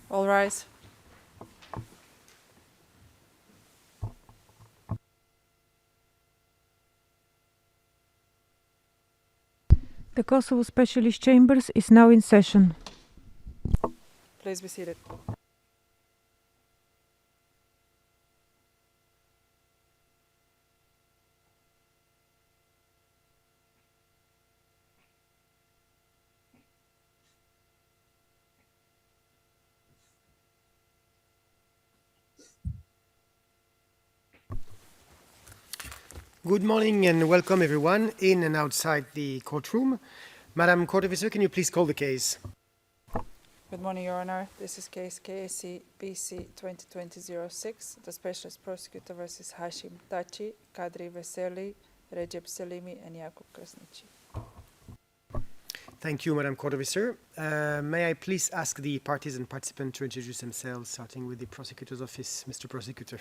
All rise. The Kosovo Specialist Chambers is now in session. Please be seated. Good morning and welcome everyone in and outside the courtroom. Madam Court Officer, can you please call the case? Good morning, Your Honor. This is case KAC BC 2020-06, the Specialist Prosecutor versus Hashim Thaci, Kadri Veseli, Recep Selimi, and Jakub Krasniqi. Thank you, Madam Court Officer. May I please ask the parties and participants to introduce themselves, starting with the Prosecutor's Office. Mr. Prosecutor.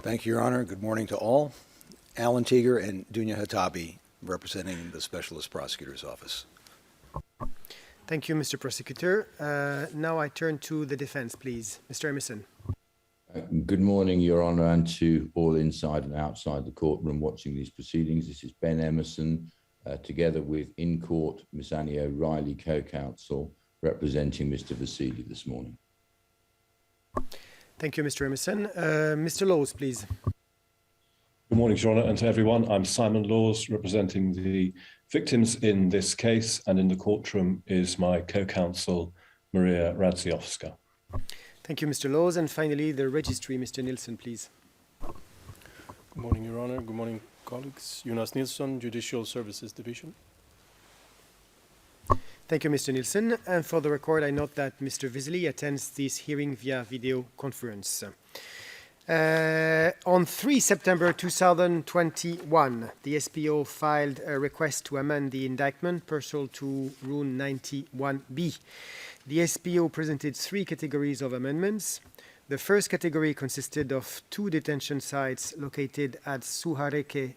Thank you, Your Honor. Good morning to all. Alan Teeger and Dunya Hatabi, representing the Specialist Prosecutor's Office. Thank you, Mr. Prosecutor. Now I turn to the defense, please. Mr. Emerson. Good morning, Your Honor, and to all inside and outside the courtroom watching these proceedings. This is Ben Emerson, together with in-court Ms. Annie O'Reilly, co-counsel, representing Mr. Veseli this morning. Thank you, Mr. Emerson. Mr. Laws, please. Good morning, Your Honor, and to everyone. I'm Simon Laws, representing the victims in this case, and in the courtroom is my co-counsel, Maria Radziowska. Thank you, Mr. Laws. And finally, the registry, Mr. Nilsson, please. Good morning, Your Honor. Good morning, colleagues. Jonas Nilsson, Judicial Services Division. Thank you, Mr. Nilsson. And for the record, I note that Mr. Veseli attends this hearing via video conference. On 3 September 2021, the SPO filed a request to amend the indictment pursuant to Rule 91B. The SPO presented 3 categories of amendments. The first category consisted of 2 detention sites located at Suvareka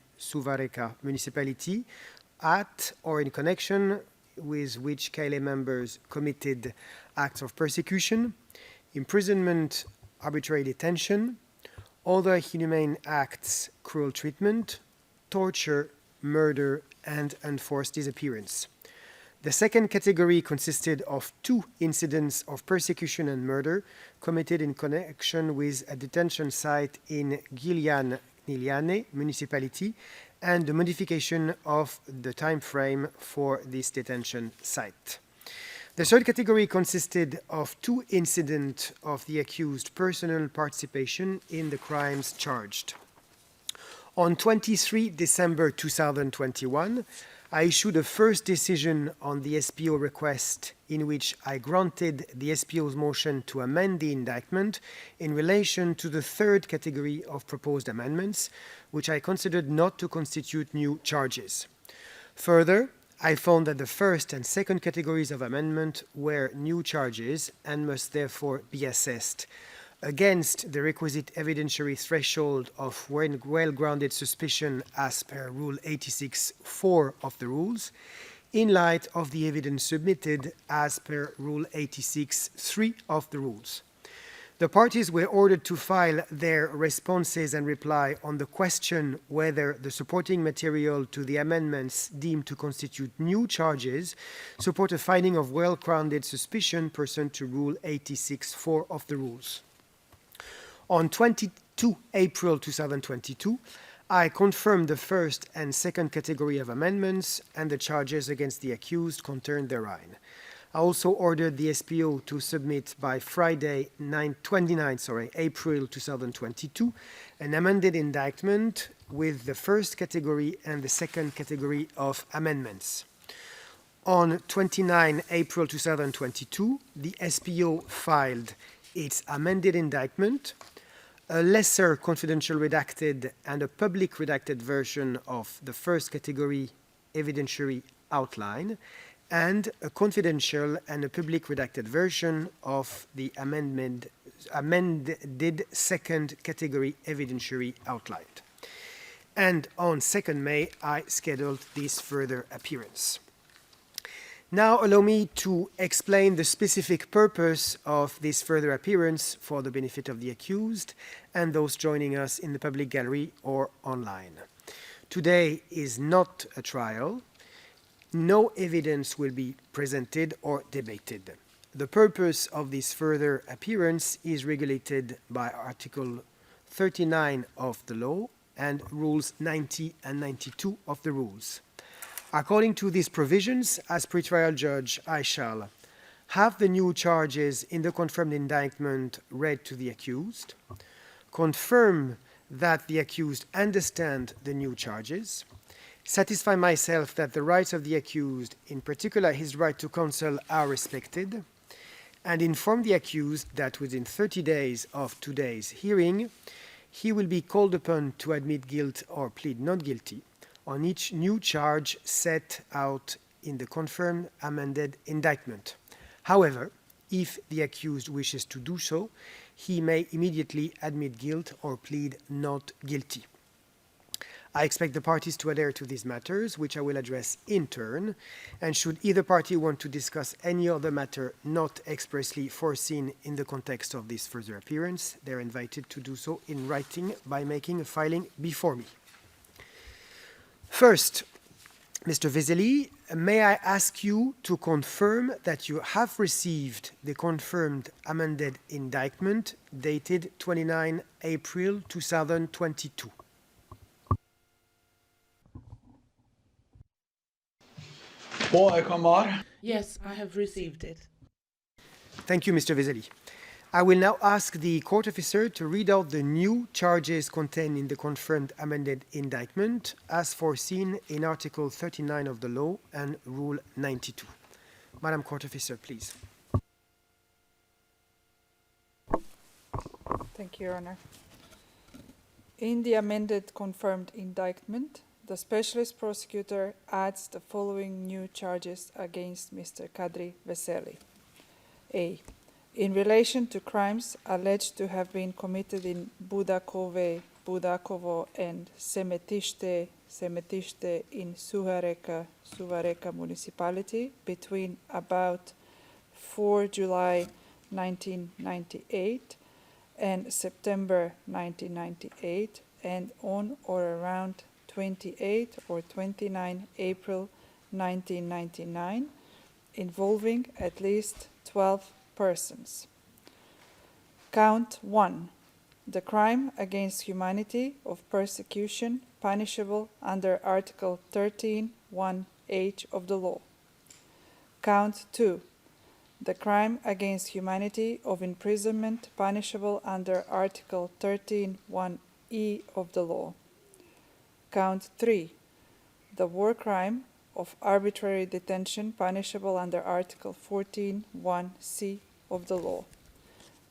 municipality at or in connection with which KLA members committed acts of persecution, imprisonment, arbitrary detention, other inhumane acts, cruel treatment, torture, murder, and enforced disappearance. The second category consisted of 2 incidents of persecution and murder committed in connection with a detention site in Gniliane municipality and the modification of the time frame for this detention site. The third category consisted of 2 incidents of the accused personal participation in the crimes charged. On 23 December 2021, I issued a first decision on the SPO request in which I granted the SPO's motion to amend the indictment in relation to the third category of proposed amendments, which I considered not to constitute new charges. Further, I found that the first and second categories of amendment were new charges and must therefore be assessed against the requisite evidentiary threshold of well-grounded suspicion as per Rule 86(4) of the rules, in light of the evidence submitted as per Rule 86(3) of the rules. The parties were ordered to file their responses and reply on the question whether the supporting material to the amendments deemed to constitute new charges support a finding of well-grounded suspicion pursuant to Rule 86(4) of the rules. On 22 April 2022, I confirmed the first and second category of amendments and the charges against the accused contained therein. I also ordered the SPO to submit by Friday 29 April 2022 an amended indictment with the first category and the second category of amendments. On 29 April 2022, the SPO filed its amended indictment, a lesser confidential redacted and a public redacted version of the first category evidentiary outline, and a confidential and a public redacted version of the amended second category evidentiary outline. And on 2nd May, I scheduled this further appearance. Now allow me to explain the specific purpose of this further appearance for the benefit of the accused and those joining us in the public gallery or online. Today is not a trial. No evidence will be presented or debated. The purpose of this further appearance is regulated by Article 39 of the law and Rules 90 and 92 of the rules. According to these provisions, as pretrial judge, I shall have the new charges in the confirmed indictment read to the accused, confirm that the accused understand the new charges, satisfy myself that the rights of the accused, in particular his right to counsel, are respected, and inform the accused that within 30 days of today's hearing, he will be called upon to admit guilt or plead not guilty on each new charge set out in the confirmed amended indictment. However, if the accused wishes to do so, he may immediately admit guilt or plead not guilty. I expect the parties to adhere to these matters, which I will address in turn, and should either party want to discuss any other matter not expressly foreseen in the context of this further appearance, they are invited to do so in writing by making a filing before me. First, Mr. Veseli, may I ask you to confirm that you have received the confirmed amended indictment dated 29 April 2022? Yes, I have received it. Thank you, Mr. Veseli. I will now ask the court officer to read out the new charges contained in the confirmed amended indictment as foreseen in Article 39 of the law and Rule 92. Madam Court Officer, please. Thank you, Your Honor. In the amended confirmed indictment, the specialist prosecutor adds the following new charges against Mr. Kadri Veseli. A. In relation to crimes alleged to have been committed in Budakovo and Semetište in Suvareka municipality between about 4 July 1998 and September 1998 and on or around 28 or 29 April 1999, involving at least 12 persons. Count 1. The crime against humanity of persecution punishable under Article 13(1)(h) of the law. Count 2. The crime against humanity of imprisonment punishable under Article 13(1)(e) of the law. Count 3. The war crime of arbitrary detention punishable under Article 14(1)(c) of the law.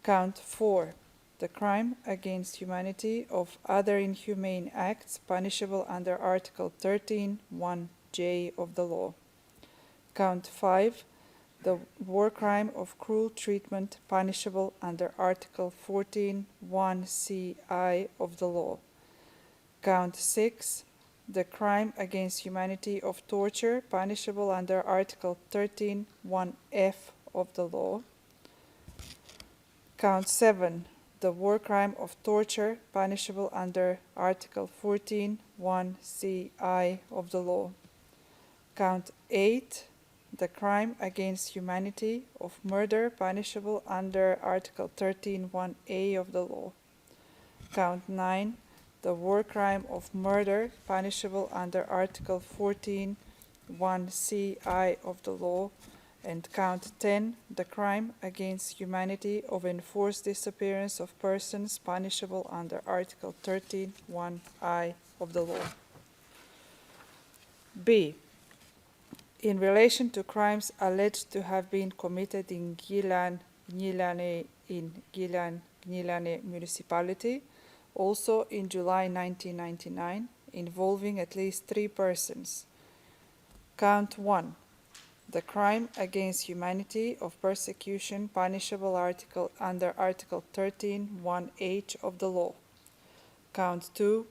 Count 4. The crime against humanity of other inhumane acts punishable under Article 13(1)(j) of the law. Count 5. The war crime of cruel treatment punishable under Article 14(1)(ci) of the law. Count 6. The crime against humanity of torture punishable under Article 13(1)(f) of the law. Count 7. The war crime of torture punishable under Article 14(1)(ci) of the law. Count 8. The crime against humanity of murder punishable under Article 13(1)(a) of the law. Count 9. The war crime of murder punishable under Article 14(1)(ci) of the law. And count 10, the crime against humanity of enforced disappearance of persons punishable under Article 13(1)(i) of the law. B. In relation to crimes alleged to have been committed in Gnilane municipality, also in July 1999, involving at least 3 persons. Count 1. The crime against humanity of persecution punishable under Article 13(1)(h) of the law. Count 2.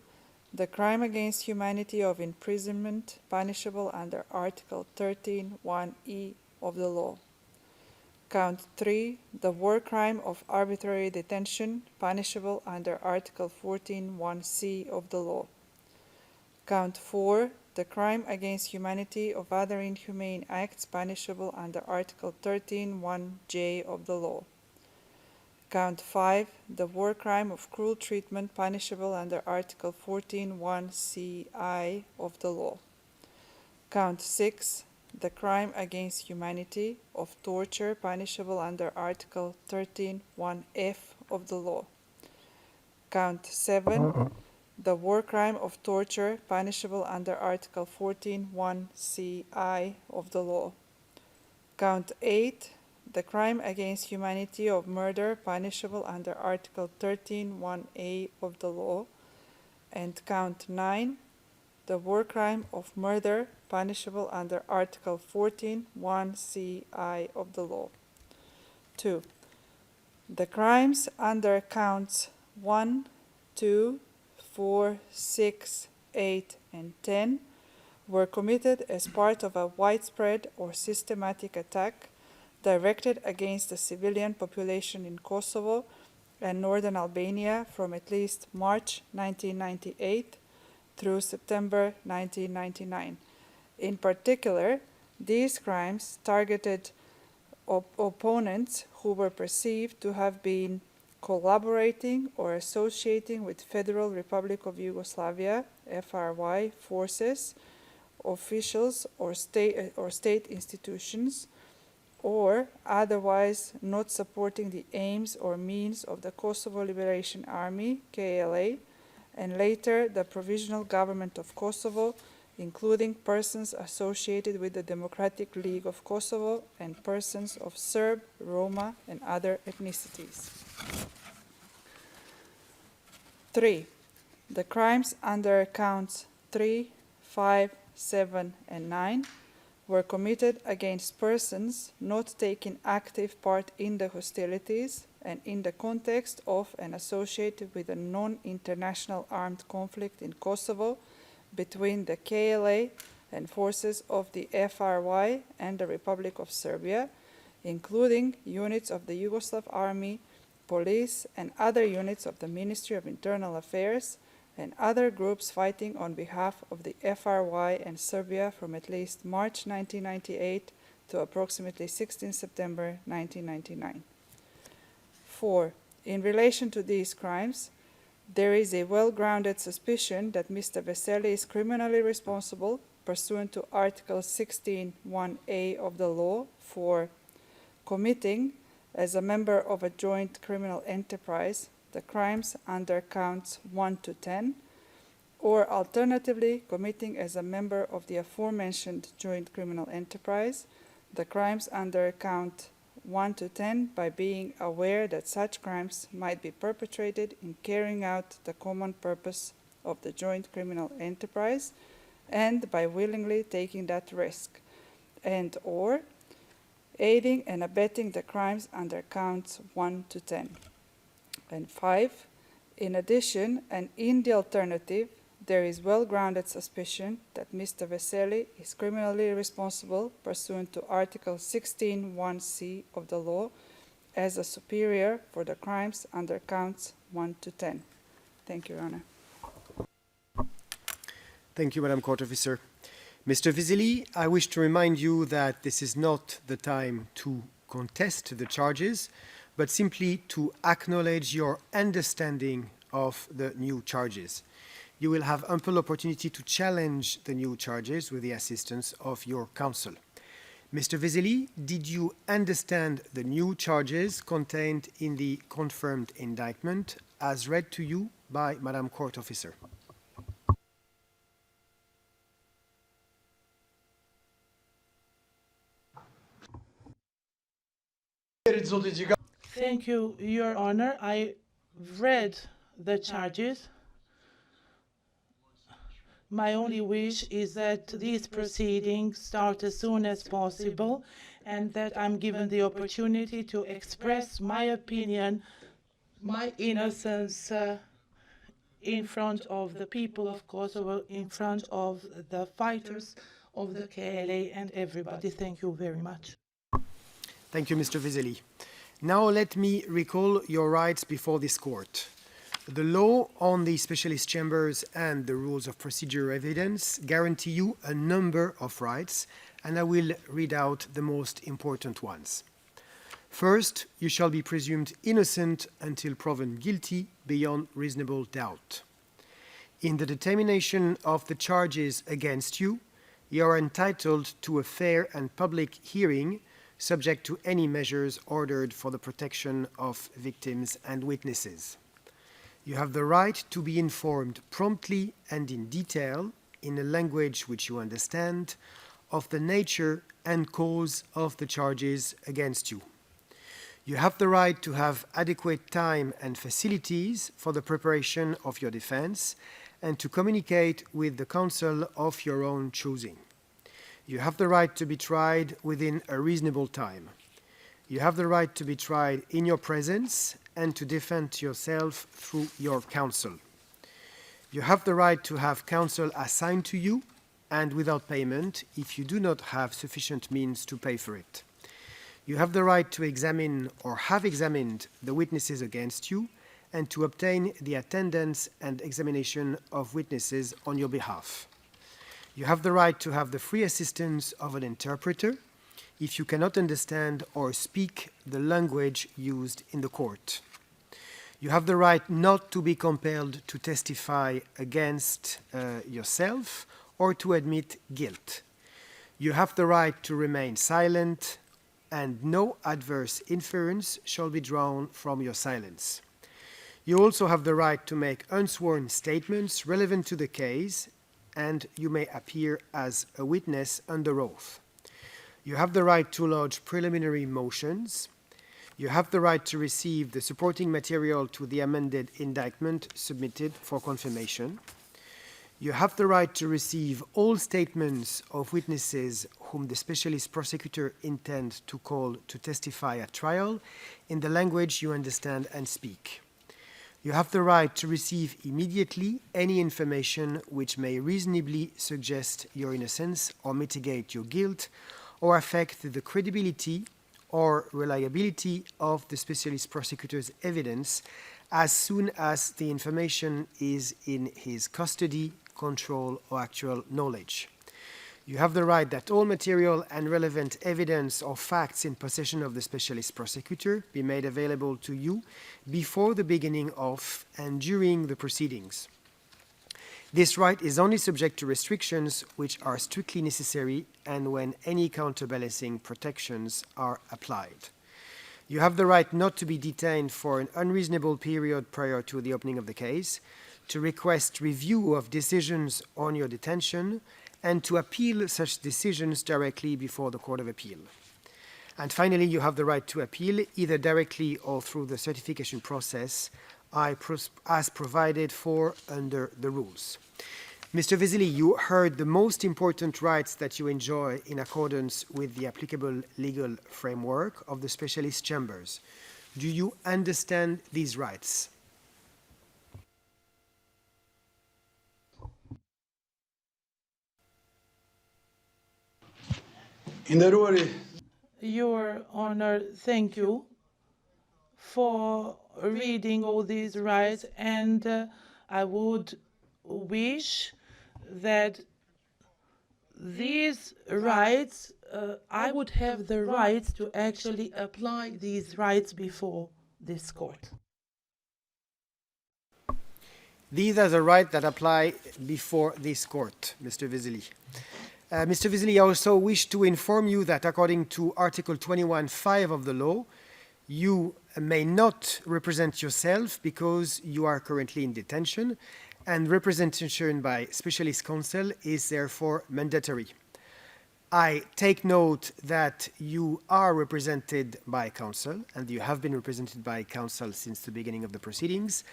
the crime against humanity of imprisonment punishable under Article 13(1)(e) of the law. Count 3, the war crime of arbitrary detention punishable under Article 14(1)(c) of the law. Count 4, the crime against humanity of other inhumane acts punishable under Article 13(1)(j) of the law. Count 5, the war crime of cruel treatment punishable under Article 14(1)(ci) of the law. Count 6, the crime against humanity of torture punishable under Article 13(1)(f) of the law. Count 7, the war crime of torture punishable under Article 14(1)(ci) of the law. Count 8, the crime against humanity of murder punishable under Article 13(1)(a) of the law. And count 9, the war crime of murder punishable under Article 14(1)(ci) of the law. 2. The crimes under counts 1, 2, 4, 6, 8, and 10 were committed as part of a widespread or systematic attack directed against the civilian population in Kosovo and northern Albania from at least March 1998 through September 1999. In particular, these crimes targeted opponents who were perceived to have been collaborating or associating with Federal Republic of Yugoslavia (FRY) forces, officials, or state institutions, or otherwise not supporting the aims or means of the Kosovo Liberation Army (KLA) and later the Provisional Government of Kosovo, including persons associated with the Democratic League of Kosovo and persons of Serb, Roma, and other ethnicities. 3. The crimes under counts 3, 5, 7, and 9 were committed against persons not taking active part in the hostilities and in the context of and associated with a non-international armed conflict in Kosovo between the KLA and forces of the FRY and the Republic of Serbia, including units of the Yugoslav Army, police, and other units of the Ministry of Internal Affairs, and other groups fighting on behalf of the FRY and Serbia from at least March 1998 to approximately 16 September 1999. 4. In relation to these crimes, there is a well-grounded suspicion that Mr. Veseli is criminally responsible pursuant to Article 16(1)(a) of the law for committing, as a member of a joint criminal enterprise, the crimes under counts 1 to 10, or alternatively committing as a member of the aforementioned joint criminal enterprise, the crimes under count 1 to 10 by being aware that such crimes might be perpetrated in carrying out the common purpose of the joint criminal enterprise and by willingly taking that risk, and or aiding and abetting the crimes under counts 1 to 10. And 5. In addition, and in the alternative, there is well-grounded suspicion that Mr. Veseli is criminally responsible pursuant to Article 16(1)(c) of the law as a superior for the crimes under counts 1 to 10. Thank you, Your Honor. Thank you, Madam Court Officer. Mr. Veseli, I wish to remind you that this is not the time to contest the charges, but simply to acknowledge your understanding of the new charges. You will have ample opportunity to challenge the new charges with the assistance of your counsel. Mr. Veseli, did you understand the new charges contained in the confirmed indictment as read to you by Madam Court Officer? Thank you, Your Honor. I read the charges. My only wish is that these proceedings start as soon as possible and that I'm given the opportunity to express my opinion, my innocence in front of the people of Kosovo, in front of the fighters of the KLA and everybody. Thank you very much. Thank you, Mr. Veseli. Now let me recall your rights before this court. The law on the specialist chambers and the rules of procedure evidence guarantee you a number of rights, and I will read out the most important ones. First, you shall be presumed innocent until proven guilty beyond reasonable doubt. In the determination of the charges against you, you are entitled to a fair and public hearing, subject to any measures ordered for the protection of victims and witnesses. You have the right to be informed promptly and in detail, in a language which you understand, of the nature and cause of the charges against you. You have the right to have adequate time and facilities for the preparation of your defense and to communicate with the counsel of your own choosing. You have the right to be tried within a reasonable time. You have the right to be tried in your presence and to defend yourself through your counsel. You have the right to have counsel assigned to you and without payment if you do not have sufficient means to pay for it. You have the right to examine or have examined the witnesses against you and to obtain the attendance and examination of witnesses on your behalf. You have the right to have the free assistance of an interpreter if you cannot understand or speak the language used in the court. You have the right not to be compelled to testify against yourself or to admit guilt. You have the right to remain silent, and no adverse inference shall be drawn from your silence. You also have the right to make unsworn statements relevant to the case, and you may appear as a witness under oath. You have the right to lodge preliminary motions. You have the right to receive the supporting material to the amended indictment submitted for confirmation. You have the right to receive all statements of witnesses whom the specialist prosecutor intends to call to testify at trial in the language you understand and speak. You have the right to receive immediately any information which may reasonably suggest your innocence or mitigate your guilt or affect the credibility or reliability of the specialist prosecutor's evidence as soon as the information is in his custody, control, or actual knowledge. You have the right that all material and relevant evidence or facts in possession of the specialist prosecutor be made available to you before the beginning of and during the proceedings. This right is only subject to restrictions which are strictly necessary and when any counterbalancing protections are applied. You have the right not to be detained for an unreasonable period prior to the opening of the case, to request review of decisions on your detention, and to appeal such decisions directly before the Court of Appeal. And finally, you have the right to appeal either directly or through the certification process as provided for under the rules. Mr. Veseli, you heard the most important rights that you enjoy in accordance with the applicable legal framework of the specialist chambers. Do you understand these rights? Your Honor, thank you for reading all these rights, and I would wish that these rights, I would have the rights to actually apply these rights before this court. These are the rights that apply before this court, Mr. Veseli. Mr. Veseli, I also wish to inform you that according to Article 21(5) of the law, you may not represent yourself because you are currently in detention, and representation by specialist counsel is therefore mandatory. I take note that you are represented by counsel, and you have been represented by counsel since the beginning of the proceedings.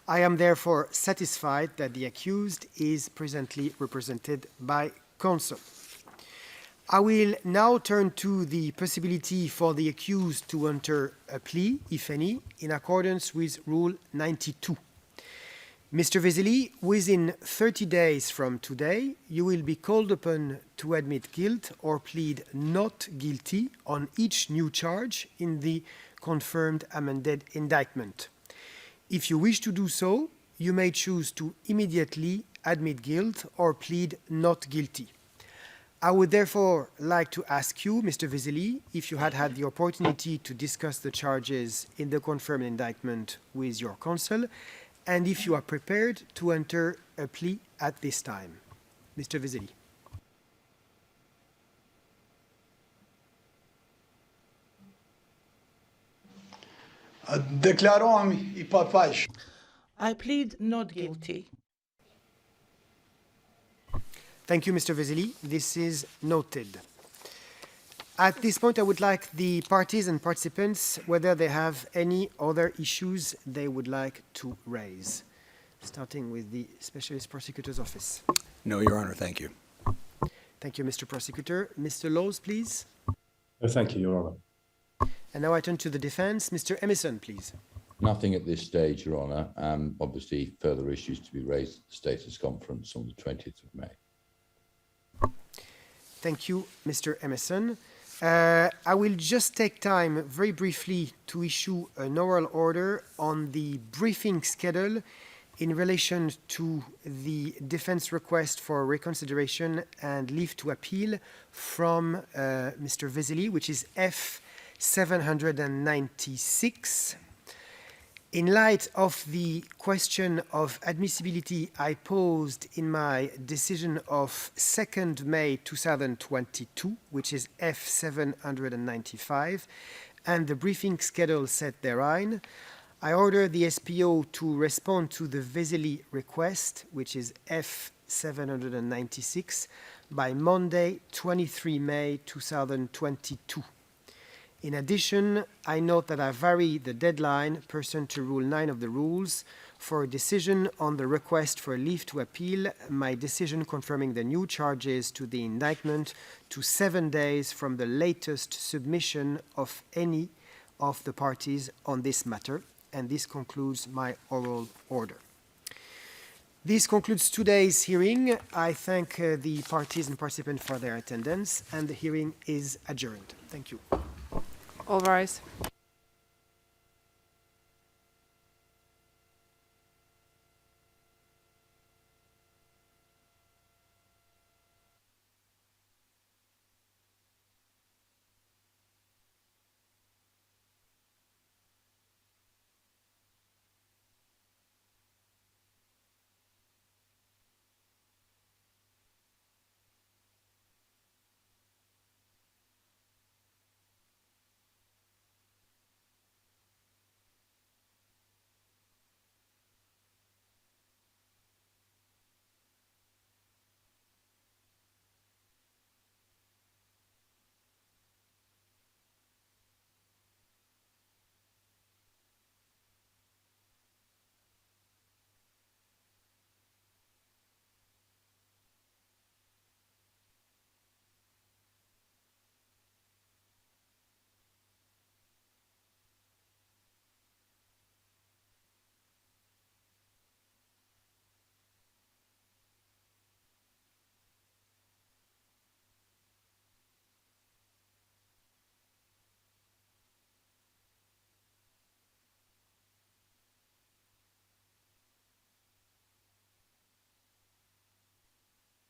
I am therefore satisfied that the accused is presently represented by counsel. I will now turn to the possibility for the accused to enter a plea, if any, in accordance with Rule 92. Mr. Veseli, within 30 days from today, you will be called upon to admit guilt or plead not guilty on each new charge in the confirmed amended indictment. If you wish to do so, you may choose to immediately admit guilt or plead not guilty. I would therefore like to ask you, Mr. Veseli, if you had had the opportunity to discuss the charges in the confirmed indictment with your counsel, and if you are prepared to enter a plea at this time. Mr. Veseli. Deklaroam-i pa fajsh. I plead not guilty. Thank you, Mr. Veseli. This is noted. At this point, I would like the parties and participants, whether they have any other issues they would like to raise. Starting with the Specialist Prosecutor's Office. No, Your Honor, thank you. Thank you, Mr. Prosecutor. Mr. Laws, please. Thank you, Your Honor. And now I turn to the defense. Mr. Emerson, please. Nothing at this stage, Your Honour. Obviously, further issues to be raised at the status conference on the 20th of May. Thank you, Mr. Emerson. I will just take time very briefly to issue an oral order on the briefing schedule in relation to the defense request for reconsideration and leave to appeal from Mr. Veseli, which is F796. In light of the question of admissibility I posed in my decision of 2nd May 2022, which is F795, and the briefing schedule set therein, I order the SPO to respond to the Veseli request, which is F796, by Monday, 23 May 2022. In addition, I note that I vary the deadline pursuant to Rule 9 of the rules for a decision on the request for leave to appeal my decision confirming the new charges to the indictment to 7 days from the latest submission of any of the parties on this matter. And this concludes my oral order. This concludes today's hearing. I thank the parties and participants for their attendance, and the hearing is adjourned. Thank you. All rise.